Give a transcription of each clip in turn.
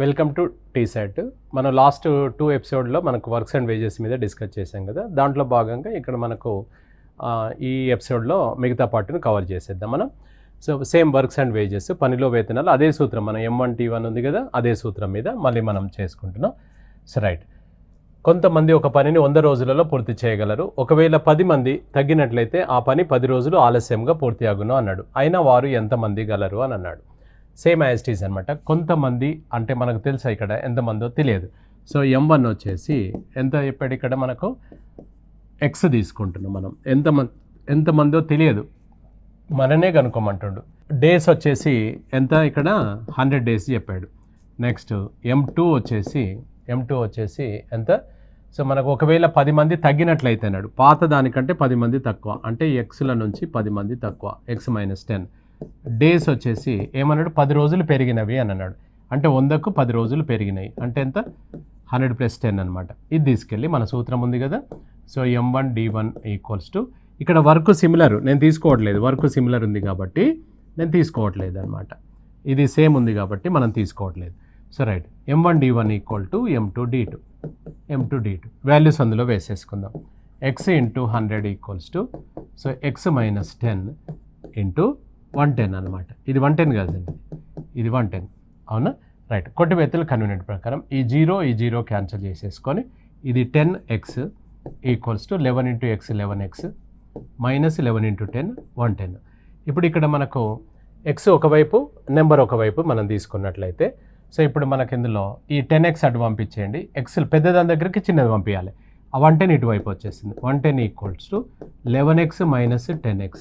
Welcome to టీసెట్. మనం last 2 ఎపిసోడ్లో మనకు వర్క్స్ అండ్ వేజెస్ మీద డిస్కస్ చేసాం కదా. దాంట్లో భాగంగా ఇక్కడ మనకు ఈ ఎపిసోడ్లో మిగతా పార్ట్ని కవర్ చేసేద్దాం మనం. So same works and wages, పనిలో వేతనాలు, అదే సూత్రం మనం M1T1 ఉంది కదా, అదే సూత్రం మీద మళ్ళీ మనం చేసుకుంటున్నాం. సో రైట్, కొంతమంది ఒక పనిని 100 రోజులలో పూర్తి చేయగలరు. ఒకవేళ 10 మంది తగ్గినట్లయితే ఆ పని 10 రోజులు ఆలస్యంగా పూర్తి అగును అన్నాడు. అయినా వారు ఎంతమంది గలరు అని అన్నాడు. సేమ్ యాజ్ ఇట్ ఈజ్ అనమాట. కొంతమంది అంటే మనకు తెలుసా ఇక్కడ ఎంతమందో తెలియదు. సో M1 వచ్చేసి ఎంత చెప్పాడు ఇక్కడ మనకు, X తీసుకుంటున్నాం మనం. ఎంతమందో తెలియదు, మననే కనుక్కోమంటుండు. డేస్ వచ్చేసి ఎంత ఇక్కడ 100 డేస్ చెప్పాడు. నెక్స్ట్ M2 వచ్చేసి ఎంత. సో మనకు ఒకవేళ 10 మంది తగ్గినట్లయితే అన్నాడు, పాత దానికంటే 10 మంది తక్కువ, అంటే Xల నుంచి 10 మంది తక్కువ, X - 10. డేస్ వచ్చేసి ఏమన్నాడు, 10 రోజులు పెరిగినవి అని అన్నాడు. అంటే 100కు 10 రోజులు పెరిగినాయి, అంటే ఎంత 100 + 10 అనమాట. ఇది తీసుకెళ్ళి మన సూత్రం ఉంది కదా. సో M1D1 = ఇక్కడ వర్క్ సిమిలర్ నేను తీసుకోవట్లేదు, వర్క్ సిమిలర్ ఉంది కాబట్టి నేను తీసుకోవట్లేదు అనమాట. ఇది సేమ్ ఉంది కాబట్టి మనం తీసుకోవట్లేదు. So right, M1D1 = M2D2 values అందులో వేసేసుకుందాం. X × 100 సో X - 10 × 110 అనమాట. ఇది 110 కదండి, ఇది 110 అవునా. రైట్, కొట్టివేతల కన్వీనియంట్ ప్రకారం ఈ 0 క్యాన్సిల్ చేసేసుకొని ఇది 10X = 11 × X 11X -11 × 10 110. ఇప్పుడు ఇక్కడ మనకు X ఒకవైపు, నెంబర్ ఒకవైపు మనం తీసుకున్నట్లయితే, సో ఇప్పుడు మనకి ఇందులో ఈ 10X అటు పంపించేయండి, X పెద్దదాని దగ్గరికి చిన్నది పంపించాలి. ఆ 110 ఇటువైపు వచ్చేసింది. 110 = 11X - 10X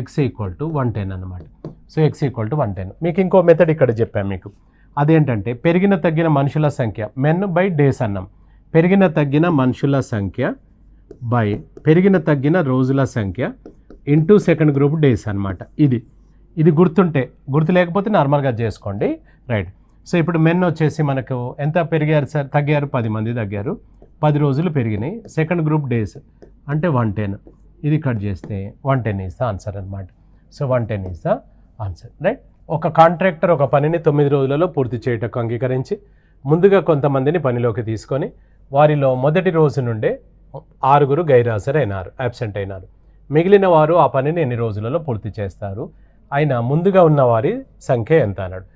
X = 110 అనమాట. So X = 110. మీకు ఇంకో మెథడ్ ఇక్కడ చెప్పాను మీకు, అదేంటంటే పెరిగిన తగ్గిన మనుషుల సంఖ్య men/డేస్ అన్నాం. పెరిగిన తగ్గిన మనుషుల సంఖ్య బై పెరిగిన తగ్గిన రోజుల సంఖ్య ఇంటూ సెకండ్ గ్రూప్ డేస్ అనమాట. ఇది గుర్తు లేకపోతే నార్మల్గా చేసుకోండి. రైట్, సో ఇప్పుడు మెన్ వచ్చేసి మనకు ఎంత పెరిగారు సార్, తగ్గారు 10 మంది తగ్గారు, 10 రోజులు పెరిగినాయి. సెకండ్ గ్రూప్ డేస్ అంటే 110. ఇది కట్ చేస్తే 110 ఈజ్ ద ఆన్సర్ అనమాట. So 110 is the answer. Right, ఒక కాంట్రాక్టర్ ఒక పనిని 9 రోజులలో పూర్తి చేయటకు అంగీకరించి ముందుగా కొంతమందిని పనిలోకి తీసుకొని వారిలో మొదటి రోజు నుండే 6 గైర్హాజరైనారు, అబ్సెంట్ అయినారు. మిగిలిన వారు ఆ పనిని ఎన్ని రోజులలో పూర్తి చేస్తారు, అయినా ముందుగా ఉన్న వారి సంఖ్య ఎంత అన్నాడు.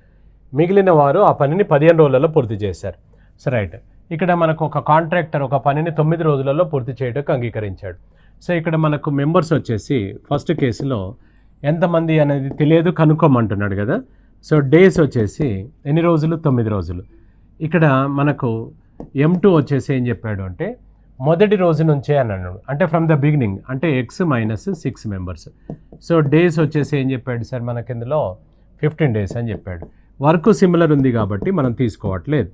మిగిలిన వారు ఆ పనిని 15 రోజులలో పూర్తి చేశారు. సో రైట్, ఇక్కడ మనకు ఒక కాంట్రాక్టర్ ఒక పనిని 9 రోజులలో పూర్తి చేయటకు అంగీకరించాడు. సో ఇక్కడ మనకు మెంబర్స్ వచ్చేసి ఫస్ట్ కేసులో ఎంతమంది అనేది తెలియదు, కనుక్కోమంటున్నాడు కదా. సో డేస్ వచ్చేసి ఎన్ని రోజులు, 9 రోజులు. ఇక్కడ మనకు M2 వచ్చేసి ఏం చెప్పాడు అంటే మొదటి రోజు నుంచే అన్నాడు, అంటే ఫ్రమ్ ద బిగినింగ్, అంటే X - 6 మెంబర్స్. సో డేస్ వచ్చేసి ఏం చెప్పాడు సార్, మనకి ఇందులో 15 డేస్ అని చెప్పాడు. వర్క్ సిమిలర్ ఉంది కాబట్టి మనం తీసుకోవట్లేదు,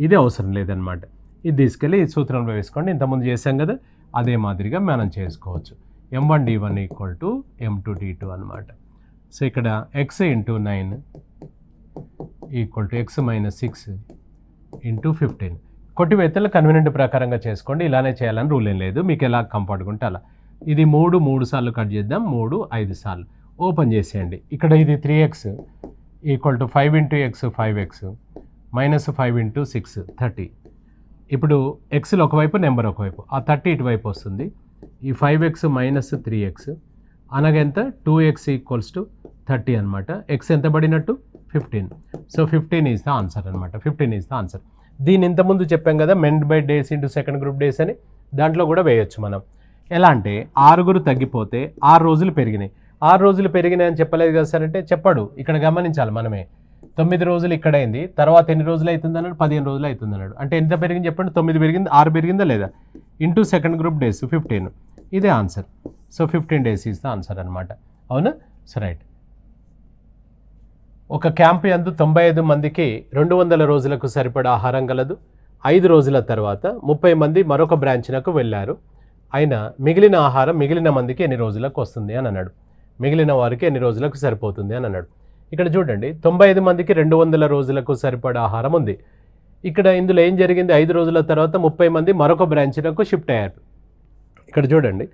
ఇది అవసరం లేదనమాట. ఇది తీసుకెళ్ళి ఈ సూత్రంలో వేసుకోండి. ఇంతకుముందు చేసాం కదా, అదే మాదిరిగా మనం చేసుకోవచ్చు. M1D1 = M2D2 అనమాట. సో ఇక్కడ X × 9 = X - 6 × 15. కొట్టివేతలు కన్వీనియంట్ ప్రకారంగా చేసుకోండి, ఇలానే చేయాలని రూల్ ఏం లేదు, మీకు ఎలా కంఫర్ట్గా ఉంటే అలా. ఇది 3 సార్లు కట్ చేద్దాం, 3 5 సార్లు ఓపెన్ చేసేయండి. ఇక్కడ ఇది 3X = 5 × X 5X -5 × 6 30. ఇప్పుడు Xలో ఒకవైపు, నెంబర్ ఒకవైపు, ఆ 30 ఇటువైపు వస్తుంది. ఈ 5X - 3X అనగా ఎంత, 2X = 30 అనమాట. X ఎంత పడినట్టు, 15. సో 15 ఈజ్ ద ఆన్సర్ అనమాట. 15 ఈజ్ ద ఆన్సర్. దీని ఇంతకుముందు చెప్పాం కదా, men/డేస్ ఇంటూ సెకండ్ గ్రూప్ డేస్ అని, దాంట్లో కూడా వేయొచ్చు మనం. ఎలా అంటే 6 తగ్గిపోతే 6 రోజులు పెరిగినాయి. 6 రోజులు పెరిగినాయి అని చెప్పలేదు కదా సార్ అంటే చెప్పాడు. ఇక్కడ గమనించాలి మనమే, 9 రోజులు ఇక్కడ అయింది, తర్వాత ఎన్ని రోజులు అవుతుంది అన్నాడు, 15 రోజులు అవుతుంది అన్నాడు. అంటే ఎంత పెరిగింది చెప్పండి, 9 పెరిగింది, 6 పెరిగిందా లేదా, ఇంటూ సెకండ్ గ్రూప్ డేస్ 15. ఇదే answer. So 15 days is the answer అనమాట. అవునా. సో రైట్, ఒక క్యాంపు యందు 95 మందికి 200 రోజులకు సరిపడా ఆహారం గలదు. 5 రోజుల తర్వాత 30 మంది మరొక బ్రాంచ్నకు వెళ్ళారు. అయినా మిగిలిన ఆహారం మిగిలిన మందికి ఎన్ని రోజులకు వస్తుంది అని అన్నాడు, మిగిలిన వారికి ఎన్ని రోజులకు సరిపోతుంది అని అన్నాడు. ఇక్కడ చూడండి, 95 మందికి 200 రోజులకు సరిపడా ఆహారం ఉంది. ఇక్కడ ఇందులో ఏం జరిగింది, 5 రోజుల తర్వాత 30 మంది మరొక బ్రాంచ్లకు షిఫ్ట్ అయ్యారు. ఇక్కడ చూడండి,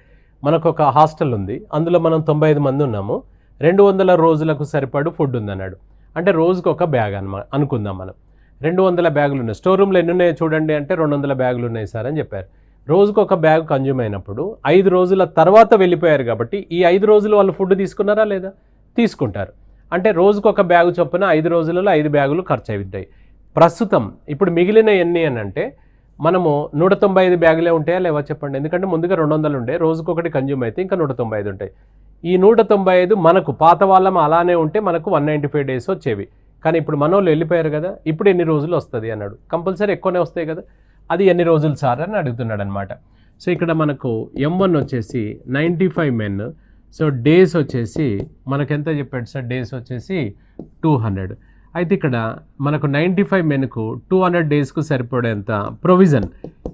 మనకు ఒక హాస్టల్ ఉంది, అందులో మనం 95 మంది ఉన్నాము, 200 రోజులకు సరిపడు ఫుడ్ ఉందన్నాడు. అంటే రోజుకు ఒక బ్యాగ్ అనుకుందాం మనం. 200 బ్యాగులు ఉన్నాయి. స్టోర్ రూమ్లో ఎన్ని ఉన్నాయో చూడండి అంటే 200 బ్యాగులు ఉన్నాయి సార్ అని చెప్పారు. రోజుకు ఒక బ్యాగ్ కన్జ్యూమ్ అయినప్పుడు 5 రోజుల తర్వాత వెళ్ళిపోయారు కాబట్టి ఈ 5 రోజులు వాళ్ళు ఫుడ్ తీసుకున్నారా లేదా? తీసుకుంటారు. అంటే రోజుకు ఒక బ్యాగు చొప్పున 5 రోజులలో 5 బ్యాగులు ఖర్చు అవుతాయి. ప్రస్తుతం ఇప్పుడు మిగిలిన ఎన్ని అని అంటే మనము 195 బ్యాగులే ఉంటాయా లేవా చెప్పండి. ఎందుకంటే ముందుగా 200 ఉండే, రోజుకు ఒకటి కన్జ్యూమ్ అయితే ఇంకా 195 ఉంటాయి. ఈ 195 మనకు పాత వాళ్ళం అలానే ఉంటే మనకు 195 డేస్ వచ్చేవి. కానీ ఇప్పుడు మనోళ్ళు వెళ్ళిపోయారు కదా, ఇప్పుడు ఎన్ని రోజులు వస్తుంది అన్నాడు. కంపల్సరీ ఎక్కువనే వస్తాయి కదా, అది ఎన్ని రోజులు సార్ అని అడుగుతున్నాడు అనమాట. సో ఇక్కడ మనకు M1 వచ్చేసి 95 మెన్. సో డేస్ వచ్చేసి మనకెంత చెప్పాడు సార్? డేస్ వచ్చేసి 200. అయితే ఇక్కడ మనకు 95 మెన్కు 200 డేస్కు సరిపడేంత ప్రొవిజన్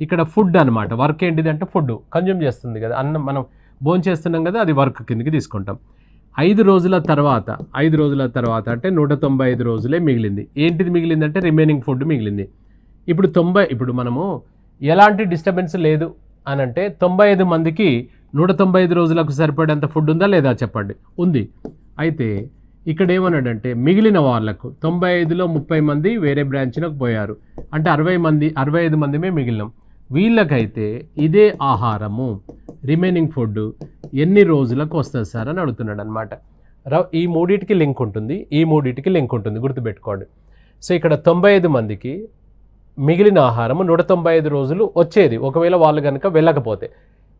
ఇక్కడ ఫుడ్ అనమాట. వర్క్ ఏంటిది అంటే ఫుడ్ కన్జ్యూమ్ చేస్తుంది కదా, అన్నం మనం భోజనం చేస్తున్నాం కదా, అది వర్క్ కిందకి తీసుకుంటాం. 5 రోజుల తర్వాత అంటే 195 రోజులే మిగిలింది. ఏంటిది మిగిలిందంటే రిమైనింగ్ ఫుడ్ మిగిలింది. ఇప్పుడు మనము ఎలాంటి డిస్టర్బెన్స్ లేదు అని అంటే 95 మందికి 195 రోజులకు సరిపడేంత ఫుడ్ ఉందా లేదా చెప్పండి? ఉంది. అయితే ఇక్కడ ఏమన్నాడంటే మిగిలిన వాళ్ళకు 95లో 30 మంది వేరే బ్రాంచ్లకు పోయారు, అంటే 65 మందిమే మిగిలినాం. వీళ్ళకైతే ఇదే ఆహారము రిమైనింగ్ ఫుడ్ ఎన్ని రోజులకు వస్తుంది సార్ అని అడుగుతున్నాడు అనమాట. ఈ మూడింటికి లింక్ ఉంటుంది, గుర్తుపెట్టుకోండి. సో ఇక్కడ 95 మందికి మిగిలిన ఆహారము 195 రోజులు వచ్చేది ఒకవేళ వాళ్ళు కనుక వెళ్ళకపోతే.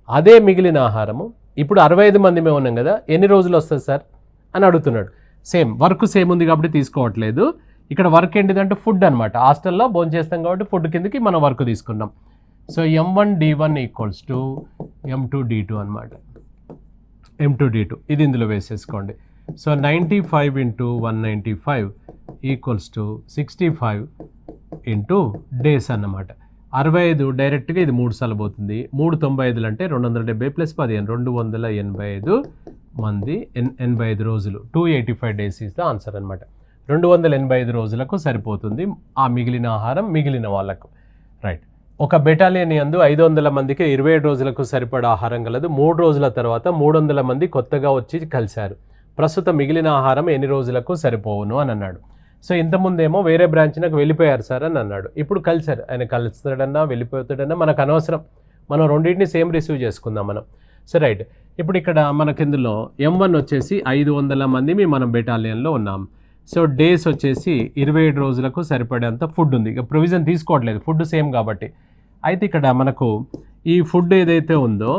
అదే మిగిలిన ఆహారము ఇప్పుడు 65 మందిమే ఉన్నాం కదా, ఎన్ని రోజులు వస్తుంది సార్ అని అడుగుతున్నాడు. వర్క్ సేమ్ ఉంది కాబట్టి తీసుకోవట్లేదు. ఇక్కడ వర్క్ ఏంటిదంటే ఫుడ్ అనమాట. హాస్టల్లో భోజనం చేస్తాం కాబట్టి ఫుడ్ కిందకి మనం వర్క్ తీసుకున్నాం. సో M1D1 = M2D2 అనమాట. M2D2 ఇది ఇందులో వేసేసుకోండి. సో 95 × 195 = 65 × డేస్ అన్నమాట. 65 డైరెక్ట్గా ఇది 3 సార్లు పోతుంది. 3 95 అంటే 270 + 15 285 మంది 85 రోజులు 285 డేస్ ఈజ్ ద ఆన్సర్ అనమాట. 285 రోజులకు సరిపోతుంది ఆ మిగిలిన ఆహారం మిగిలిన వాళ్ళకు. రైట్. ఒక బెటాలియన్ యందు 500 మందికి 27 రోజులకు సరిపడా ఆహారం కలదు. 3 రోజుల తర్వాత 300 మంది కొత్తగా వచ్చి కలిశారు. ప్రస్తుతం మిగిలిన ఆహారం ఎన్ని రోజులకు సరిపోవును అని అన్నాడు. సో ఇంతకుముందేమో వేరే బ్రాంచ్లకు వెళ్ళిపోయారు సార్ అని అన్నాడు. ఇప్పుడు కలిశారు. ఆయన కలుస్తాడన్నా వెళ్ళిపోతాడన్నా మనకు అనవసరం, మనం రెండింటిని సేమ్ రిసీవ్ చేసుకుందాం మనం. So right. ఇప్పుడు ఇక్కడ మనకి ఇందులో M1 వచ్చేసి 500 మంది మనం బెటాలియన్లో ఉన్నాం. సో డేస్ వచ్చేసి 27 రోజులకు సరిపడేంత ఫుడ్ ఉంది. ఇక ప్రొవిజన్ తీసుకోవట్లేదు, ఫుడ్ సేమ్ కాబట్టి. అయితే ఇక్కడ మనకు ఈ ఫుడ్ ఏదైతే ఉందో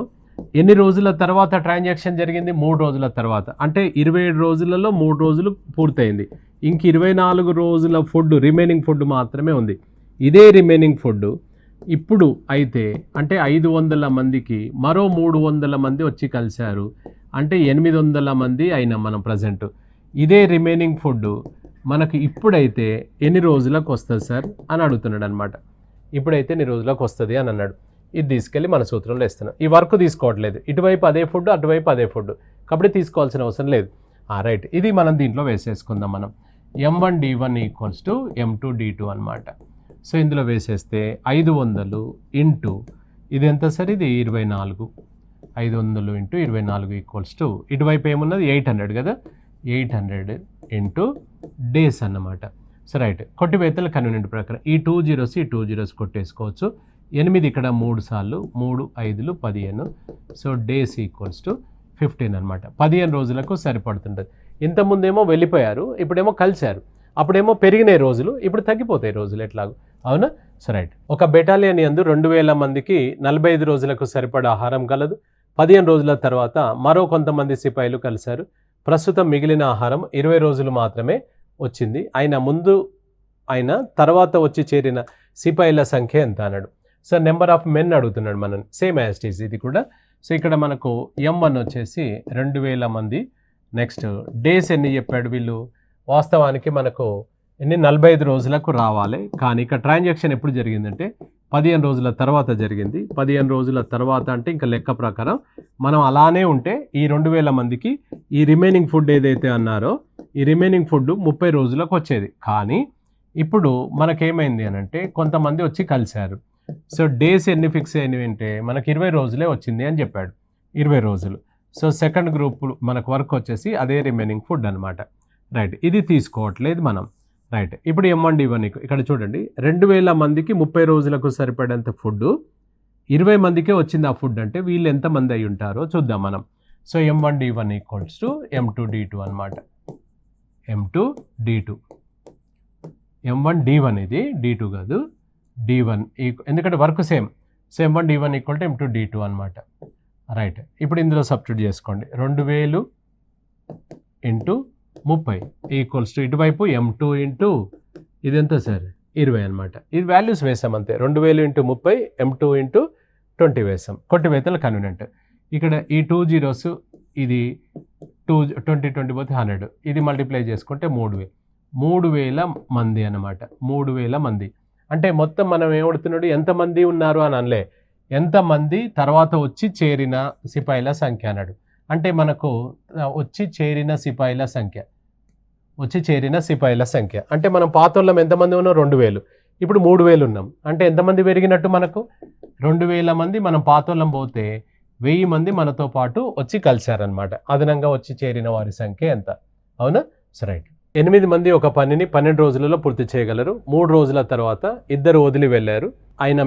ఎన్ని రోజుల తర్వాత ట్రాన్సాక్షన్ జరిగింది? 3 రోజుల తర్వాత. అంటే 27 రోజులలో 3 రోజులు పూర్తయింది. ఇంక 24 రోజుల ఫుడ్ రిమైనింగ్ ఫుడ్ మాత్రమే ఉంది. ఇదే రిమైనింగ్ ఫుడ్ ఇప్పుడు అయితే అంటే 500 మందికి మరో 300 మంది వచ్చి కలిశారు, అంటే 800 మంది అయినా మనం ప్రజెంట్. ఇదే రిమైనింగ్ ఫుడ్ మనకు ఇప్పుడైతే ఎన్ని రోజులకు వస్తుంది సార్ అని అడుగుతున్నాడు అనమాట. ఇప్పుడైతే ఎన్ని రోజులకు వస్తుంది అని అన్నాడు. ఇది తీసుకెళ్ళి మన సూత్రంలో వేస్తున్నాం. ఈ వర్క్ తీసుకోవట్లేదు, ఇటువైపు అదే ఫుడ్ అటువైపు అదే ఫుడ్ కాబట్టి తీసుకోవాల్సిన అవసరం లేదు. రైట్. ఇది మనం దీంట్లో వేసేసుకుందాం. మనం M1D1 = M2D2 అనమాట. సో ఇందులో వేసేస్తే 500 ఇంటూ ఇది ఎంత సార్? ఇది 24. 500 × 24 = ఇటువైపు ఏమున్నది 800 కదా, 800 ఇంటూ డేస్ అన్నమాట. So right. కొట్టివేతల కన్వీనియంట్ ప్రకారం ఈ 2 zeros ఈ 2 zeros కొట్టేసుకోవచ్చు. 8 ఇక్కడ 3 సార్లు 3 5 15. సో డేస్ = 15 అనమాట. 15 రోజులకు సరిపడుతుంటుంది. ఇంతకుముందేమో వెళ్ళిపోయారు, ఇప్పుడేమో కలిశారు. అప్పుడేమో పెరిగినాయి రోజులు, ఇప్పుడు తగ్గిపోతాయి రోజులు ఎట్లాగో. అవునా? So right. ఒక బెటాలియన్ యందు 2000 మందికి 45 రోజులకు సరిపడా ఆహారం కలదు. 15 రోజుల తర్వాత మరో కొంతమంది సిపాయిలు కలిశారు. ప్రస్తుతం మిగిలిన ఆహారం 20 రోజులు మాత్రమే వచ్చింది. ఆయన తర్వాత వచ్చి చేరిన సిపాయిల సంఖ్య ఎంత అన్నాడు. సో నెంబర్ ఆఫ్ మెన్ అడుగుతున్నాడు మనం, సేమ్ యాజ్ ఇట్ ఈజ్ ఇది కూడా. సో ఇక్కడ మనకు M1 వచ్చేసి 2000 మంది. నెక్స్ట్ డేస్ ఎన్ని చెప్పాడు వీళ్ళు? వాస్తవానికి మనకు 45 రోజులకు రావాలి, కానీ ఇక్కడ ట్రాన్సాక్షన్ ఎప్పుడు జరిగిందంటే 15 రోజుల తర్వాత జరిగింది. 15 రోజుల తర్వాత అంటే ఇంకా లెక్క ప్రకారం మనం అలానే ఉంటే ఈ 2000 మందికి ఈ రిమైనింగ్ ఫుడ్ ఏదైతే అన్నారో ఈ రిమైనింగ్ ఫుడ్ 30 రోజులకు వచ్చేది. కానీ ఇప్పుడు మనకేమైంది అని అంటే కొంతమంది వచ్చి కలిశారు. సో డేస్ ఎన్ని ఫిక్స్ అయినవి అంటే మనకి 20 రోజులే వచ్చింది అని చెప్పాడు. 20 రోజులు. సో సెకండ్ గ్రూప్ మనకు వర్క్ వచ్చేసి అదే రిమైనింగ్ ఫుడ్ అనమాట. రైట్, ఇది తీసుకోవట్లేదు మనం. రైట్, ఇప్పుడు M1D1 ఇక్కడ చూడండి, 2000 మందికి 30 రోజులకు సరిపడేంత ఫుడ్ 20 మందికే వచ్చింది ఆ ఫుడ్ అంటే వీళ్ళు ఎంతమంది అయి ఉంటారో చూద్దాం మనం. So M1D1 equals to M2D2 అనమాట. M2D2, M1D1 ఇది D2 కాదు, D1 ఎందుకంటే work same. So M1D1 equal to M2D2 అనమాట. రైట్, ఇప్పుడు ఇందులో సబ్స్టిట్యూట్ చేసుకోండి. 2000 ఇంటూ 30 ఈక్వల్స్ టు ఇటువైపు M2 ఇంటూ ఇది ఎంత సార్ 20 అనమాట. ఇది వాల్యూస్ వేసాం అంతే. 2000 ఇంటూ 30, M2 ఇంటూ 20 వేసాం. కొట్టి వేతలు కన్వీనెంట్. ఇక్కడ ఈ 2 జీరోస్ ఇది 20 పోతే 100, ఇది మల్టిప్లై చేసుకుంటే 3000 మంది అనమాట. 3000 మంది అంటే మొత్తం మనం ఏమడుతున్నాడు, ఎంతమంది ఉన్నారు అని అనలే, ఎంతమంది తర్వాత వచ్చి చేరిన సిపాయిల సంఖ్య అన్నాడు. అంటే మనకు వచ్చి చేరిన సిపాయిల సంఖ్య అంటే మనం పాతోళ్ళం ఎంతమంది ఉన్నాం 2000, ఇప్పుడు 3000 ఉన్నాం. అంటే ఎంతమంది పెరిగినట్టు మనకు 2000 మంది మనం పాతోళ్ళం పోతే 1000 మంది మనతో పాటు వచ్చి కలిశారనమాట. అదనంగా వచ్చి చేరిన వారి సంఖ్య ఎంత? అవునా? రైట్. 8 మంది ఒక పనిని 12 రోజులలో పూర్తి చేయగలరు. 3 రోజుల తర్వాత 2 వదిలి వెళ్ళారు. ఆయన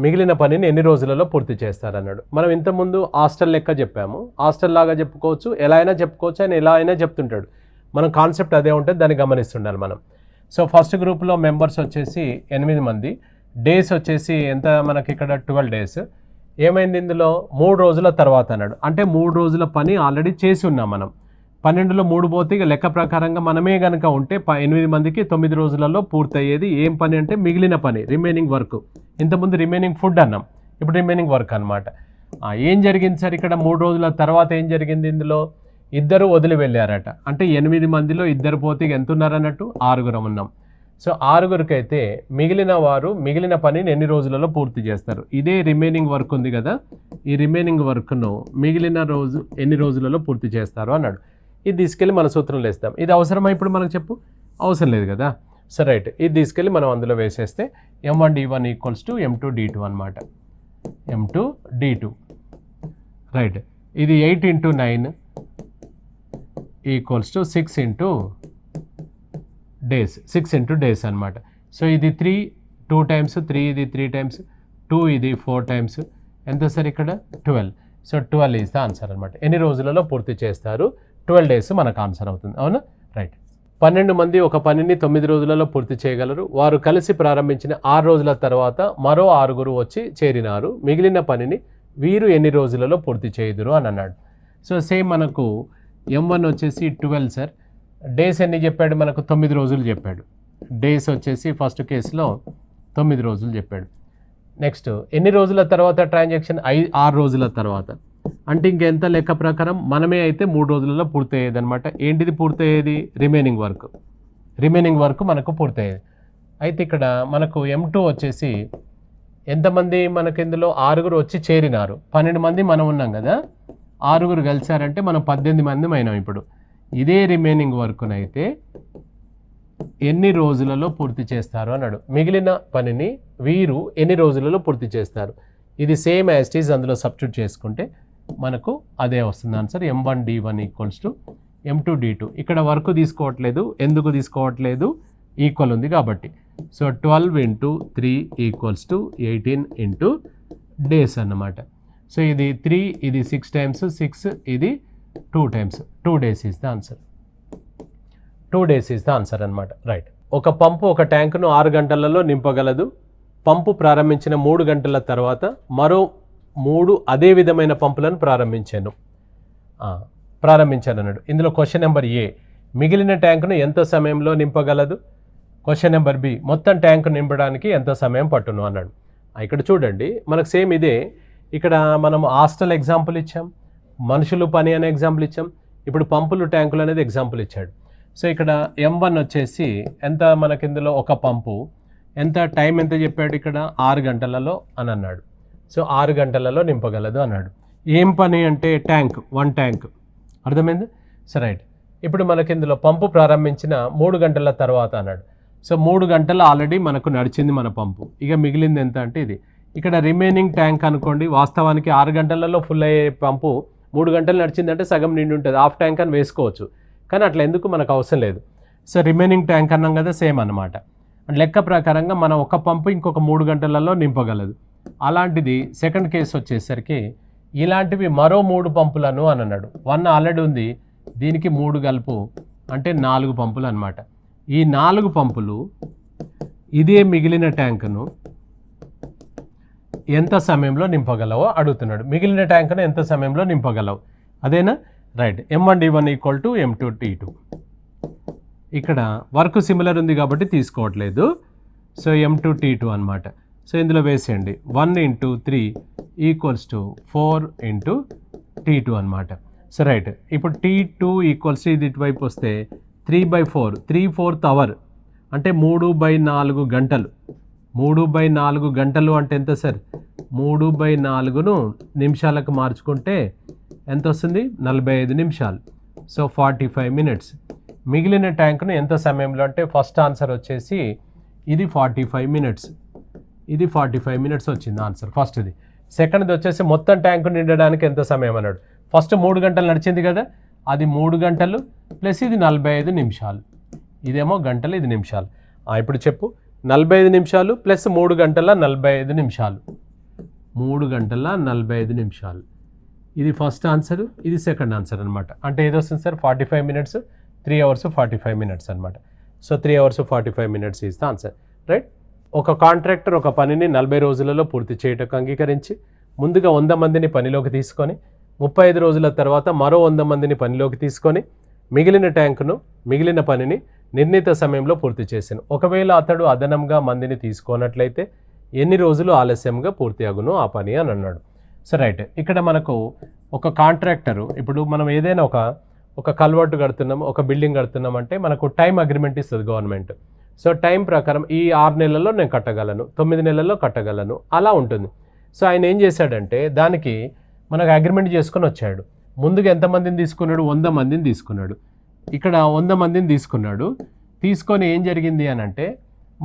మిగిలిన పనిని ఎన్ని రోజులలో పూర్తి చేస్తారన్నాడు. మనం ఇంతకుముందు హాస్టల్ లెక్క చెప్పాము. హాస్టల్ లాగా చెప్పుకోవచ్చు, ఎలా అయినా చెప్పుకోవచ్చు, ఆయన ఎలా అయినా చెప్తుంటాడు. మనం కాన్సెప్ట్ అదే ఉంటుంది, దాన్ని గమనిస్తుండాలి మనం. సో ఫస్ట్ గ్రూప్లో మెంబర్స్ వచ్చేసి 8 మంది, డేస్ వచ్చేసి ఎంత మనకి ఇక్కడ 12 డేస్. ఏమైంది ఇందులో 3 రోజుల తర్వాత అన్నాడు. అంటే 3 రోజుల పని ఆల్రెడీ చేసి ఉన్నాం మనం. 12లో 3 పోతే ఇక లెక్క ప్రకారంగా మనమే కనుక ఉంటే 8 మందికి 9 రోజులలో పూర్తయ్యేది. ఏం పని అంటే మిగిలిన పని, రిమైనింగ్ వర్క్. ఇంతకుముందు రిమైనింగ్ ఫుడ్ అన్నాం, ఇప్పుడు రిమైనింగ్ వర్క్ అనమాట. ఏం జరిగింది సార్ ఇక్కడ 3 రోజుల తర్వాత ఏం జరిగింది? ఇందులో 2 వదిలి వెళ్ళారట. అంటే 8 మందిలో 2 పోతే ఎంత ఉన్నారన్నట్టు 6 ఉన్నాం. సో 6 అయితే మిగిలిన పనిని ఎన్ని రోజులలో పూర్తి చేస్తారు? ఇదే రిమైనింగ్ వర్క్ ఉంది కదా, ఈ రిమైనింగ్ వర్క్ను ఎన్ని రోజులలో పూర్తి చేస్తారు అన్నాడు. ఇది తీసుకెళ్ళి మన సూత్రంలో వేస్తాం. ఇది అవసరమా ఇప్పుడు మనకు చెప్పు? అవసరం లేదు కదా. సో రైట్, ఇది తీసుకెళ్ళి మనం అందులో వేసేస్తే M1D1 ఈక్వల్స్ టు M2D2 అనమాట. M2D2 right. ఇది 8 into 9 equals to 6 into days అనమాట. సో ఇది 3 2 టైమ్స్, 3 ఇది 3 టైమ్స్, 2 ఇది 4 టైమ్స్, ఎంత సార్ ఇక్కడ 12. సో 12 ఈజ్ ద ఆన్సర్ అనమాట. ఎన్ని రోజులలో పూర్తి చేస్తారు? 12 డేస్ మనకు ఆన్సర్ అవుతుంది. అవునా? రైట్. 12 మంది ఒక పనిని 9 రోజులలో పూర్తి చేయగలరు. వారు కలిసి ప్రారంభించిన 6 రోజుల తర్వాత మరో 6 వచ్చి చేరినారు. మిగిలిన పనిని వీరు ఎన్ని రోజులలో పూర్తి చేయుదురు అని అన్నాడు. సో సేమ్ మనకు M1 వచ్చేసి 12 సార్. డేస్ ఎన్ని చెప్పాడు మనకు? 9 రోజులు చెప్పాడు. డేస్ వచ్చేసి ఫస్ట్ కేసులో 9 రోజులు చెప్పాడు. నెక్స్ట్ ఎన్ని రోజుల తర్వాత ట్రాన్సాక్షన్? 6 రోజుల తర్వాత. అంటే ఇంకెంత లెక్క ప్రకారం మనమే అయితే 3 రోజులలో పూర్తయ్యేది అనమాట. ఏంటిది పూర్తయ్యేది? రిమైనింగ్ వర్క్ మనకు పూర్తయ్యేది. అయితే ఇక్కడ మనకు M2 వచ్చేసి ఎంతమంది మనకు ఇందులో 6 వచ్చి చేరినారు. 12 మంది మనం ఉన్నాం కదా, 6 కలిసారంటే మనం 18 మంది అయినాం. ఇప్పుడు ఇదే రిమైనింగ్ వర్క్నైతే ఎన్ని రోజులలో పూర్తి చేస్తారు అన్నాడు. మిగిలిన పనిని వీరు ఎన్ని రోజులలో పూర్తి చేస్తారు? ఇది సేమ్ యాజ్ ఇట్ ఈజ్, అందులో సబ్స్టిట్యూట్ చేసుకుంటే మనకు అదే వస్తుంది answer. M1D1 equals to M2D2. ఇక్కడ వర్క్ తీసుకోవట్లేదు. ఎందుకు తీసుకోవట్లేదు? ఈక్వల్ ఉంది కాబట్టి. So 12 into 3 equals to 18 into days అన్నమాట. సో ఇది 3, ఇది 6 టైమ్స్, 6 ఇది 2 times, 2 days is the answer. 2 days is the answer అనమాట. రైట్. ఒక పంపు ఒక ట్యాంకును 6 గంటలలో నింపగలదు. పంపు ప్రారంభించిన 3 గంటల తర్వాత మరో 3 అదే విధమైన పంపులను ప్రారంభించాను అన్నాడు. ఇందులో క్వశ్చన్ నెంబర్ ఏ, మిగిలిన ట్యాంకును ఎంత సమయంలో నింపగలదు? క్వశ్చన్ నెంబర్ బి, మొత్తం ట్యాంకు నింపడానికి ఎంత సమయం పట్టును అన్నాడు. ఇక్కడ చూడండి, మనకు సేమ్ ఇదే. ఇక్కడ మనం హాస్టల్ ఎగ్జాంపుల్ ఇచ్చాం, మనుషులు పని అనే ఎగ్జాంపుల్ ఇచ్చాం, ఇప్పుడు పంపులు ట్యాంకులు అనేది ఎగ్జాంపుల్ ఇచ్చాడు. సో ఇక్కడ M1 వచ్చేసి ఎంత మనకి ఇందులో ఒక పంపు ఎంత టైం ఎంత చెప్పాడు? ఇక్కడ 6 గంటలలో అని అన్నాడు. సో 6 గంటలలో నింపగలదు అన్నాడు. ఏం పని అంటే ట్యాంక్, 1 ట్యాంక్. అర్థమైంది? So right. ఇప్పుడు మనకి ఇందులో పంపు ప్రారంభించిన 3 గంటల తర్వాత అన్నాడు. సో 3 గంటలు ఆల్రెడీ మనకు నడిచింది మన పంపు. ఇక మిగిలింది ఎంత అంటే ఇది. ఇక్కడ రిమైనింగ్ ట్యాంక్ అనుకోండి. వాస్తవానికి 6 గంటలలో ఫుల్ అయ్యే పంపు 3 గంటలు నడిచిందంటే సగం నిండి ఉంటుంది, హాఫ్ ట్యాంక్ అని వేసుకోవచ్చు. కానీ అట్లా ఎందుకు మనకు అవసరం లేదు. సో రిమైనింగ్ ట్యాంక్ అన్నాం కదా, సేమ్ అన్నమాట. లెక్క ప్రకారంగా మనం ఒక పంపు ఇంకొక 3 గంటలలో నింపగలదు. అలాంటిది సెకండ్ కేసు వచ్చేసరికి ఇలాంటివి మరో 3 పంపులను అని అన్నాడు. 1 ఆల్రెడీ ఉంది, దీనికి 3 కలుపు అంటే 4 పంపులు అనమాట. ఈ 4 పంపులు ఇదే మిగిలిన ట్యాంకును ఎంత సమయంలో నింపగలవో అడుగుతున్నాడు. మిగిలిన ట్యాంకును ఎంత సమయంలో నింపగలవు, అదేనా? రైట్. M1D1 = M2T2. ఇక్కడ వర్క్ సిమిలర్ ఉంది కాబట్టి తీసుకోవట్లేదు. సో M2T2 అనమాట. సో ఇందులో వేసేయండి. 1 × 3 = 4 × T2 అనమాట. So right. ఇప్పుడు T2 = ఇది ఇటువైపు వస్తే 3/4, 3/4 అవర్ అంటే 3/4 గంటలు. 3/4 గంటలు అంటే ఎంత సార్? 3/4ను నిమిషాలకు మార్చుకుంటే ఎంత వస్తుంది? 45 నిమిషాలు. So 45 minutes. మిగిలిన ట్యాంకును ఎంత సమయంలో అంటే ఫస్ట్ ఆన్సర్ వచ్చేసి ఇది 45 మినిట్స్, ఇది 45 మినిట్స్ వచ్చింది ఆన్సర్ ఫస్ట్ది. సెకండ్ది వచ్చేసి మొత్తం ట్యాంకు నిండడానికి ఎంత సమయం అన్నాడు. ఫస్ట్ 3 గంటలు నడిచింది కదా, అది 3 గంటలు ప్లస్ ఇది 45 నిమిషాలు. ఇదేమో గంటలు, ఇది నిమిషాలు. ఇప్పుడు చెప్పు, 45 నిమిషాలు ప్లస్ 3 గంటల 45 నిమిషాలు. 3 గంటల 45 నిమిషాలు. ఇది ఫస్ట్ ఆన్సర్, ఇది సెకండ్ ఆన్సర్ అనమాట. అంటే ఏది వస్తుంది సార్? 45 మినిట్స్, 3 hours 45 minutes అనమాట. So 3 hours 45 minutes is the answer. Right. ఒక కాంట్రాక్టర్ ఒక పనిని 40 రోజులలో పూర్తి చేయటకు అంగీకరించి ముందుగా 100 మందిని పనిలోకి తీసుకొని 35 రోజుల తర్వాత మరో 100 మందిని పనిలోకి తీసుకొని మిగిలిన ట్యాంకును, మిగిలిన పనిని నిర్ణీత సమయంలో పూర్తి చేశాను. ఒకవేళ అతడు అదనంగా మందిని తీసుకోనట్లయితే ఎన్ని రోజులు ఆలస్యంగా పూర్తి అగును ఆ పని అని అన్నాడు. So right. ఇక్కడ మనకు ఒక కాంట్రాక్టరు, ఇప్పుడు మనం ఏదైనా ఒక కల్వర్ట్ కడుతున్నాం, ఒక బిల్డింగ్ కడుతున్నాం అంటే మనకు టైం అగ్రిమెంట్ ఇస్తుంది గవర్నమెంట్. సో టైం ప్రకారం ఈ 6 నెలల్లో నేను కట్టగలను, 9 నెలల్లో కట్టగలను, అలా ఉంటుంది. సో ఆయన ఏం చేశాడంటే దానికి మనకు అగ్రిమెంట్ చేసుకొని వచ్చాడు. ముందుగా ఎంతమందిని తీసుకున్నాడు? 100 మందిని తీసుకున్నాడు. ఇక్కడ 100 మందిని తీసుకున్నాడు. తీసుకొని ఏం జరిగింది అని అంటే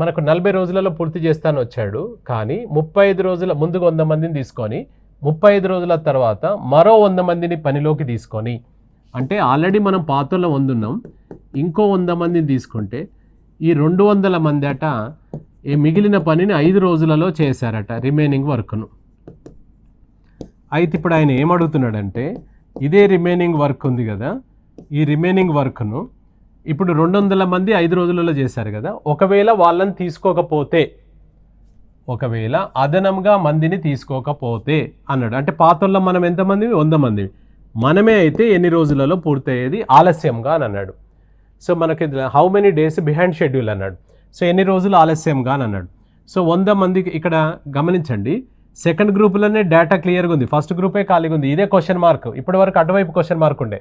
మనకు 40 రోజులలో పూర్తి చేస్తాను వచ్చాడు. కానీ 35 రోజుల ముందుగా 100 మందిని తీసుకొని 35 రోజుల తర్వాత మరో 100 మందిని పనిలోకి తీసుకొని, అంటే ఆల్రెడీ మనం పాతలో 100 ఉన్నాం, ఇంకో 100 మందిని తీసుకుంటే ఈ 200 మంది అట ఈ మిగిలిన పనిని 5 రోజులలో చేశారట, రిమైనింగ్ వర్క్ను. అయితే ఇప్పుడు ఆయన ఏమడుగుతున్నాడంటే ఇదే రిమైనింగ్ వర్క్ ఉంది కదా, ఈ రిమైనింగ్ వర్క్ను ఇప్పుడు 200 మంది 5 రోజులలో చేశారు కదా, ఒకవేళ వాళ్ళని తీసుకోకపోతే, ఒకవేళ అదనంగా మందిని తీసుకోకపోతే అన్నాడు. అంటే పాతల్లో మనం ఎంతమంది? 100 మంది. మనమే అయితే ఎన్ని రోజులలో పూర్తయ్యేది ఆలస్యంగా అని అన్నాడు. సో మనకి how many days behind schedule అన్నాడు. సో ఎన్ని రోజులు ఆలస్యంగా అని అన్నాడు. సో 100 మందికి ఇక్కడ గమనించండి, సెకండ్ గ్రూప్లోనే డేటా క్లియర్గా ఉంది, ఫస్ట్ గ్రూపే ఖాళీగా ఉంది. ఇదే క్వశ్చన్ మార్క్. ఇప్పటి వరకు అటువైపు క్వశ్చన్ మార్క్ ఉండే,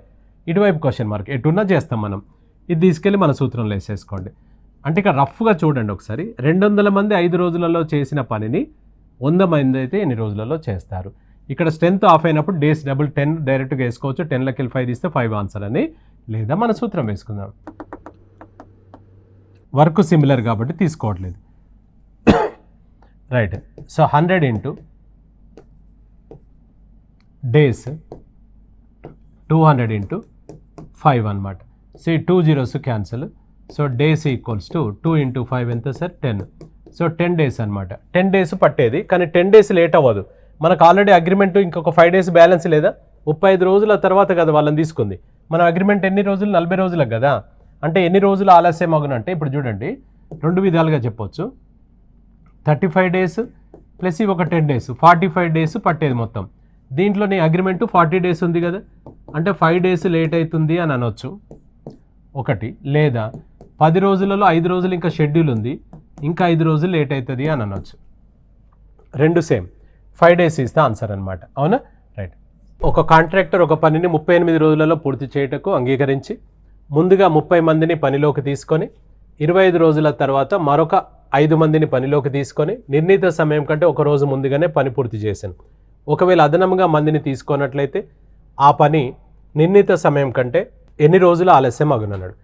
ఇటువైపు క్వశ్చన్ మార్క్. ఎటున్నా చేస్తాం మనం. ఇది తీసుకెళ్ళి మన సూత్రంలో వేసేసుకోండి. అంటే ఇక్కడ రఫ్గా చూడండి ఒకసారి. 200 మంది 5 రోజులలో చేసిన పనిని 100 మంది అయితే ఎన్ని రోజులలో చేస్తారు. ఇక్కడ స్ట్రెంత్ ఆఫ్ అయినప్పుడు డేస్ డబుల్ 10 డైరెక్ట్గా వేసుకోవచ్చు. 10 × 5 తీస్తే 5 ఆన్సర్ అని, లేదా మన సూత్రం వేసుకుందాం. వర్క్ సిమిలర్ కాబట్టి తీసుకోవట్లేదు. రైట్. సో 100 × డేస్ 200 × 5 అనమాట. సో ఈ 2 zeros cancel. So days equals to 2 × 5 ఎంత సార్? 10. సో 10 days అనమాట. 10 days పట్టేది, కానీ 10 days లేట్ అవ్వదు. మనకు ఆల్రెడీ అగ్రిమెంట్ ఇంకొక 5 days బ్యాలెన్స్ లేదా? 35 రోజుల తర్వాత కదా వాళ్ళని తీసుకుంది. మన అగ్రిమెంట్ ఎన్ని రోజులు? 40 రోజులకు కదా. అంటే ఎన్ని రోజులు ఆలస్యం అగునంటే ఇప్పుడు చూడండి, 2 విధాలుగా చెప్పొచ్చు. 35 days ప్లస్ ఇవి ఒక 10 days, 45 days పట్టేది మొత్తం. దీంట్లో నీ అగ్రిమెంట్ 40 days ఉంది కదా, అంటే 5 days లేట్ అవుతుంది అని అనొచ్చు ఒకటి. లేదా 10 రోజులలో 5 రోజులు ఇంకా షెడ్యూల్ ఉంది, ఇంకా 5 రోజులు లేట్ అవుతుంది అని అనొచ్చు. రెండు same. 5 days is the answer అనమాట. అవునా? రైట్. ఒక కాంట్రాక్టర్ ఒక పనిని 38 రోజులలో పూర్తి చేయటకు అంగీకరించి ముందుగా 30 మందిని పనిలోకి తీసుకొని 25 రోజుల తర్వాత మరొక 5 మందిని పనిలోకి తీసుకొని నిర్ణీత సమయం కంటే ఒక రోజు ముందుగానే పని పూర్తి చేశాను. ఒకవేళ అదనంగా మందిని తీసుకున్నట్లయితే ఆ పని నిర్ణీత సమయం కంటే ఎన్ని రోజులు ఆలస్యం అగునన్నాడు.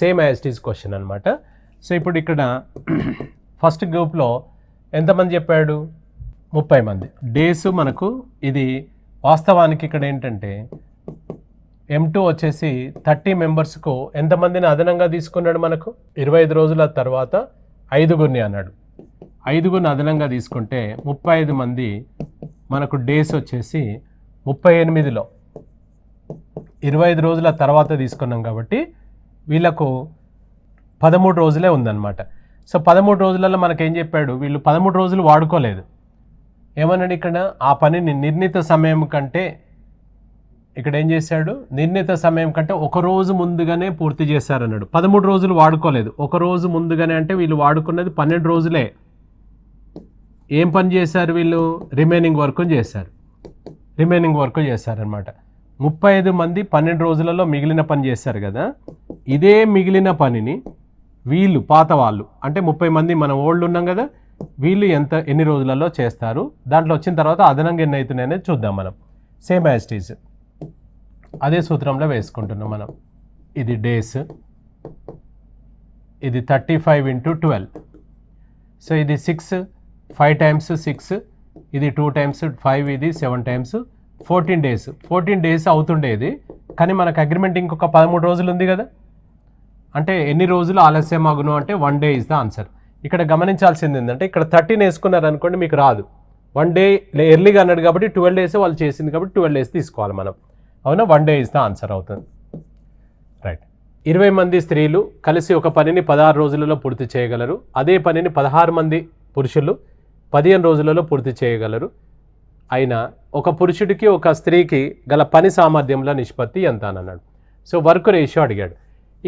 Same as it is question అనమాట. సో ఇప్పుడు ఇక్కడ ఫస్ట్ గ్రూప్లో ఎంతమంది చెప్పాడు? 30 మంది. డేస్ మనకు ఇది వాస్తవానికి ఇక్కడ ఏంటంటే M2 వచ్చేసి 30 మెంబర్స్కు ఎంతమందిని అదనంగా తీసుకున్నాడు మనకు 25 రోజుల తర్వాత 5గురిని అన్నాడు. 5గురిని అదనంగా తీసుకుంటే 35 మంది మనకు డేస్ వచ్చేసి 38లో 25 రోజుల తర్వాత తీసుకున్నాం కాబట్టి వీళ్ళకు 13 రోజులే ఉందన్నమాట. సో 13 రోజులలో మనకేం చెప్పాడు, వీళ్ళు 13 రోజులు వాడుకోలేదు. ఏమన్నాడు ఇక్కడ, ఆ పనిని నిర్ణీత సమయం కంటే ఇక్కడ ఏం చేశాడు, నిర్ణీత సమయం కంటే ఒక రోజు ముందుగానే పూర్తి చేశారన్నాడు. 13 రోజులు వాడుకోలేదు, ఒక రోజు ముందుగానే అంటే వీళ్ళు వాడుకున్నది 12 రోజులే. ఏం పని చేశారు వీళ్ళు, రిమైనింగ్ వర్క్ చేశారనమాట. 35 మంది 12 రోజులలో మిగిలిన పని చేశారు కదా, ఇదే మిగిలిన పనిని వీళ్ళు పాత వాళ్ళు అంటే 30 మంది మనం ఓల్డ్ ఉన్నాం కదా, వీళ్ళు ఎన్ని రోజులలో చేస్తారు, దాంట్లో వచ్చిన తర్వాత అదనంగా ఎన్ని అవుతున్నాయి అనేది చూద్దాం మనం. సేమ్ యాజ్ ఇట్ ఈజ్ అదే సూత్రంలో వేసుకుంటున్నాం మనం. ఇది డేస్, ఇది 35 × 12. సో ఇది 6, 5 times 6, ఇది 2 times 5, ఇది 7 times 14 days. 14 days అవుతుండేది, కానీ మనకు అగ్రిమెంట్ ఇంకొక 13 రోజులు ఉంది కదా, అంటే ఎన్ని రోజులు ఆలస్యం అగును అంటే 1 day ఇస్ ద ఆన్సర్. ఇక్కడ గమనించాల్సింది ఏంటంటే ఇక్కడ 13 వేసుకున్నారు అనుకోండి మీకు రాదు. 1 day ఎర్లీగా అన్నాడు కాబట్టి 12 days వాళ్ళు చేసింది కాబట్టి 12 days తీసుకోవాలి మనం. అవునా, 1 day ఇస్ ద ఆన్సర్ అవుతుంది. రైట్. 20 మంది స్త్రీలు కలిసి ఒక పనిని 16 రోజులలో పూర్తి చేయగలరు. అదే పనిని 16 మంది పురుషులు 15 రోజులలో పూర్తి చేయగలరు. అయినా ఒక పురుషుడికి ఒక స్త్రీకి గల పని సామర్థ్యంలో నిష్పత్తి ఎంత అని అన్నాడు. సో వర్క్ రేషియో అడిగాడు.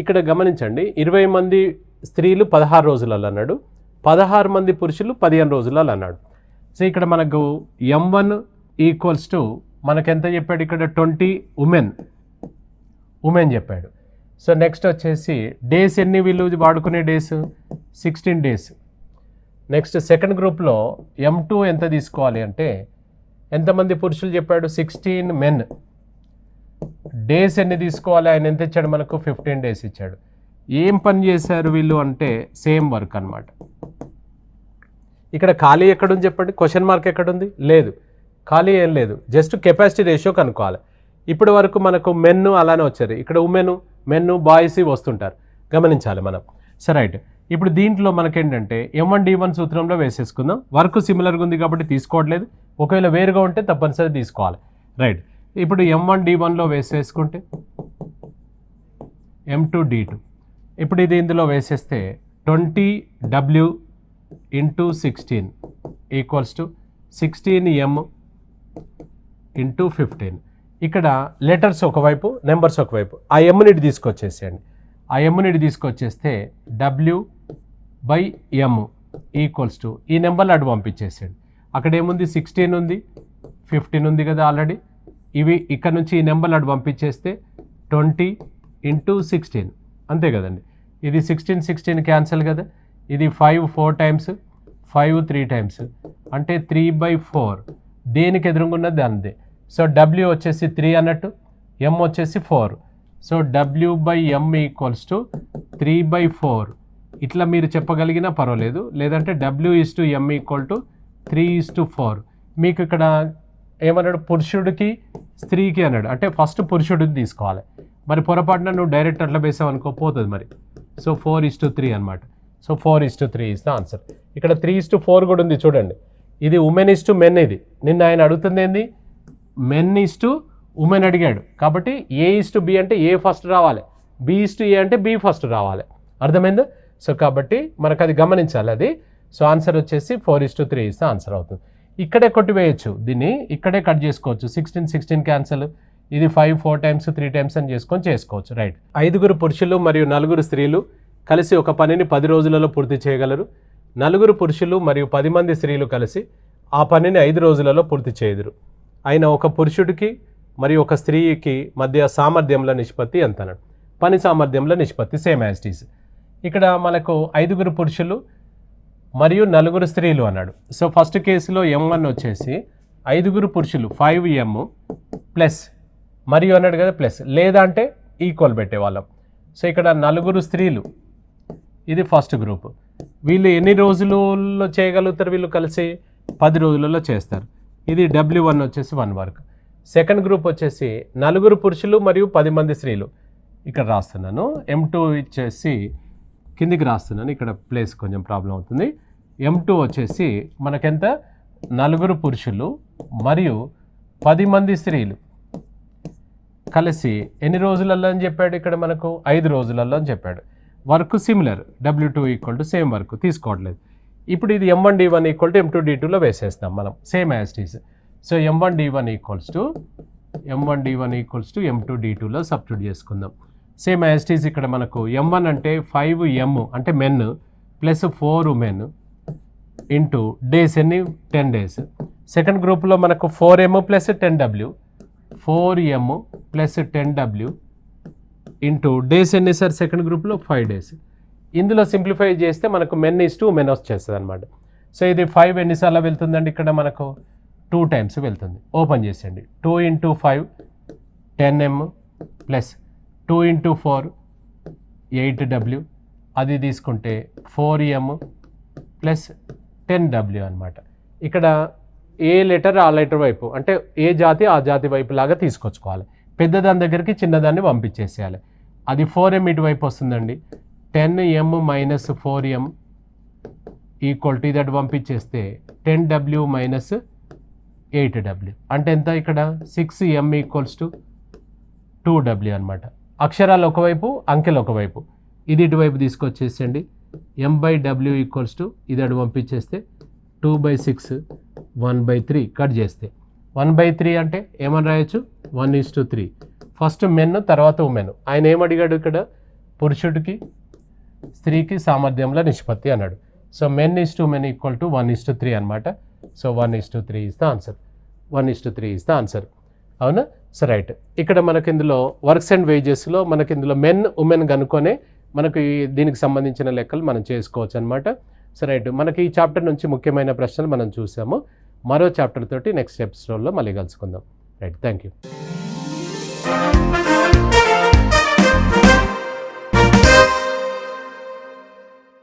ఇక్కడ గమనించండి, 20 మంది స్త్రీలు 16 రోజులలో అన్నాడు, 16 మంది పురుషులు 15 రోజులలో అన్నాడు. సో ఇక్కడ మనకు M1 = మనకెంత చెప్పాడు, ఇక్కడ 20 ఉమెన్ చెప్పాడు. సో నెక్స్ట్ వచ్చేసి డేస్ ఎన్ని వీళ్ళు వాడుకునే డేస్ 16 days. నెక్స్ట్ సెకండ్ గ్రూప్లో M2 ఎంత తీసుకోవాలి అంటే ఎంతమంది పురుషులు చెప్పాడు, 16 men. డేస్ ఎన్ని తీసుకోవాలి, ఆయన ఎంత ఇచ్చాడు మనకు 15 days ఇచ్చాడు. ఏం పని చేశారు వీళ్ళు అంటే సేమ్ వర్క్ అనమాట. ఇక్కడ ఖాళీ ఎక్కడుంది చెప్పండి, క్వశ్చన్ మార్క్ ఎక్కడుంది, లేదు, ఖాళీ ఏం లేదు, జస్ట్ కెపాసిటీ రేషియో కనుక్కోవాలి. ఇప్పటి వరకు మనకు మెన్ అలానే వచ్చారు, ఇక్కడ మెన్ బాయ్స్ వస్తుంటారు, గమనించాలి మనం. సరే రైట్. ఇప్పుడు దీంట్లో మనకేంటంటే M1D1 సూత్రంలో వేసేసుకుందాం. వర్క్ సిమిలర్గా ఉంది కాబట్టి తీసుకోవట్లేదు, ఒకవేళ వేరుగా ఉంటే తప్పనిసరి తీసుకోవాలి. రైట్. ఇప్పుడు M1D1లో వేసేసుకుంటే M2D2, ఇప్పుడు ఇది ఇందులో వేసేస్తే 20W × 16 = 16M × 15. ఇక్కడ లెటర్స్ ఒకవైపు, నెంబర్స్ ఒకవైపు. ఆ M తీసుకొచ్చేసేయండి. ఆ M తీసుకొచ్చేస్తే W/M = ఈ నెంబర్లు అటు పంపించేసేయండి. అక్కడ ఏముంది, 16 ఉంది, 15 ఉంది కదా ఆల్రెడీ. ఇవి ఇక్కడ నుంచి ఈ నెంబర్లు అటు పంపించేస్తే 20 × 16 అంతే కదండి. ఇది 16 క్యాన్సిల్ కదా, ఇది 5 4 times, 5 3 times అంటే 3/4. దేనికి ఎదురుగున్నది దానిదే. సో W వచ్చేసి 3 అన్నట్టు, M వచ్చేసి 4. So W/M = 3/4. ఇట్లా మీరు చెప్పగలిగినా పర్వాలేదు, లేదంటే W/M = 3:4. మీకు ఇక్కడ ఏమన్నాడు, పురుషుడికి స్త్రీకి అన్నాడు, అంటే ఫస్ట్ పురుషుడికి తీసుకోవాలి. మరి పొరపాటున నువ్వు డైరెక్ట్ అట్లా వేసావు అనుకో పోతుంది మరి. సో 4:3 అనమాట. So 4:3 is the answer. ఇక్కడ 3:4 కూడా ఉంది చూడండి. ఇది ఉమెన్/మెన్. ఇది నిన్న ఆయన అడుగుతుంది ఏంది, మెన్/ఉమెన్ అడిగాడు కాబట్టి A/B అంటే A ఫస్ట్ రావాలి, B/A అంటే B ఫస్ట్ రావాలి. అర్థమైందా? సో కాబట్టి మనకు అది గమనించాలి అది. సో ఆన్సర్ వచ్చేసి 4:3 ఇస్ ద ఆన్సర్ అవుతుంది. ఇక్కడే కొట్టివేయచ్చు, దీన్ని ఇక్కడే కట్ చేసుకోవచ్చు. 16 క్యాన్సల్, ఇది 5 4 times 3 times అని చేసుకోవచ్చు. రైట్. 5 పురుషులు మరియు 4 స్త్రీలు కలిసి ఒక పనిని 10 రోజులలో పూర్తి చేయగలరు. 4 పురుషులు మరియు 10 మంది స్త్రీలు కలిసి ఆ పనిని 5 రోజులలో పూర్తి చేయదురు. అయినా ఒక పురుషుడికి మరియు ఒక స్త్రీకి మధ్య సామర్థ్యంలో నిష్పత్తి ఎంత అన్నాడు. పని సామర్థ్యంలో నిష్పత్తి సేమ్ యాజ్ ఇట్ ఈజ్. ఇక్కడ మనకు 5 పురుషులు మరియు 4 స్త్రీలు అన్నాడు. సో ఫస్ట్ కేసులో M1 వచ్చేసి 5 పురుషులు 5M ప్లస్ మరియు అన్నాడు కదా ప్లస్, లేదా అంటే ఈక్వల్ పెట్టేవాళ్ళం. సో ఇక్కడ 4 స్త్రీలు, ఇది ఫస్ట్ గ్రూప్. వీళ్ళు ఎన్ని రోజులలో చేయగలుగుతారు, వీళ్ళు కలిసి 10 రోజులలో చేస్తారు. ఇది W1 వచ్చేసి 1 వర్క్. సెకండ్ గ్రూప్ వచ్చేసి 4 పురుషులు మరియు 10 మంది స్త్రీలు. ఇక్కడ రాస్తున్నాను. M2 వచ్చేసి కిందికి రాస్తున్నాను, ఇక్కడ ప్లేస్ కొంచెం ప్రాబ్లం అవుతుంది. M2 వచ్చేసి మనకెంత 4 పురుషులు మరియు 10 మంది స్త్రీలు కలిసి ఎన్ని రోజులలో అని చెప్పాడు, ఇక్కడ మనకు 5 రోజులలో అని చెప్పాడు. Work similar, W2 equal to same work తీసుకోవట్లేదు. ఇప్పుడు ఇది M1D1 ఈక్వల్ టు M2D2లో వేసేస్తాం మనం, same as it is. So M1D1 equals to M2D2లో సబ్స్టిట్యూట్ చేసుకుందాం. Same as it is. ఇక్కడ మనకు M1 అంటే 5M అంటే men plus 4 women into days ఎన్ని 10 డేస్. సెకండ్ గ్రూప్లో మనకు 4M plus 10W, 4M plus 10W into days ఎన్ని సార్ సెకండ్ గ్రూప్లో 5 డేస్. ఇందులో సింప్లిఫై చేస్తే మనకు మెన్ ఈస్ టు ఉమెన్ వచ్చేస్తుంది అనమాట. సో ఇది 5 ఎన్నిసార్లు వెళ్తుందండి, ఇక్కడ మనకు 2 టైమ్స్ వెళ్తుంది. ఓపెన్ చేసేయండి. 2 into 5 10M plus 2 into 4 8W, అది తీసుకుంటే 4M ప్లస్ 10W అనమాట. ఇక్కడ ఏ లెటర్ ఆ లెటర్ వైపు, అంటే ఏ జాతి ఆ జాతి వైపు లాగా తీసుకొచ్చుకోవాలి. పెద్దదాని దగ్గరికి చిన్నదాన్ని పంపించేసేయాలి. అది 4M ఇటువైపు వస్తుందండి. 10M minus 4M equal to ఇది అటు పంపించేస్తే 10W మైనస్ 8W అంటే ఎంత, ఇక్కడ 6M ఈక్వల్స్ టు 2W అనమాట. అక్షరాలు ఒకవైపు, అంకెలు ఒకవైపు. ఇది ఇటువైపు తీసుకొచ్చేసండి. M/W ఈక్వల్స్ టు ఇది అటు పంపించేస్తే 2/6 1/3 కట్ చేస్తే 1/3 అంటే ఏమని రాయొచ్చు, 1:3. ఫస్ట్ మెన్ తర్వాత ఉమెన్. ఆయన ఏమడిగాడు ఇక్కడ, పురుషుడికి స్త్రీకి సామర్థ్యంలో నిష్పత్తి అన్నాడు. So men is to men equal to 1:3 అనమాట. So 1:3 is the answer. 1:3 is the answer. అవునా? So right. ఇక్కడ మనకి ఇందులో వర్క్స్ అండ్ వేజెస్లో మనకి ఇందులో మెన్ ఉమెన్ కనుక్కొనే మనకు దీనికి సంబంధించిన లెక్కలు మనం చేసుకోవచ్చు అనమాట. So right. మనకి ఈ చాప్టర్ నుంచి ముఖ్యమైన ప్రశ్నలు మనం చూసాము. మరో చాప్టర్ తోటి నెక్స్ట్ ఎపిసోడ్లో మళ్ళీ కలుసుకుందాం. రైట్. Thank you.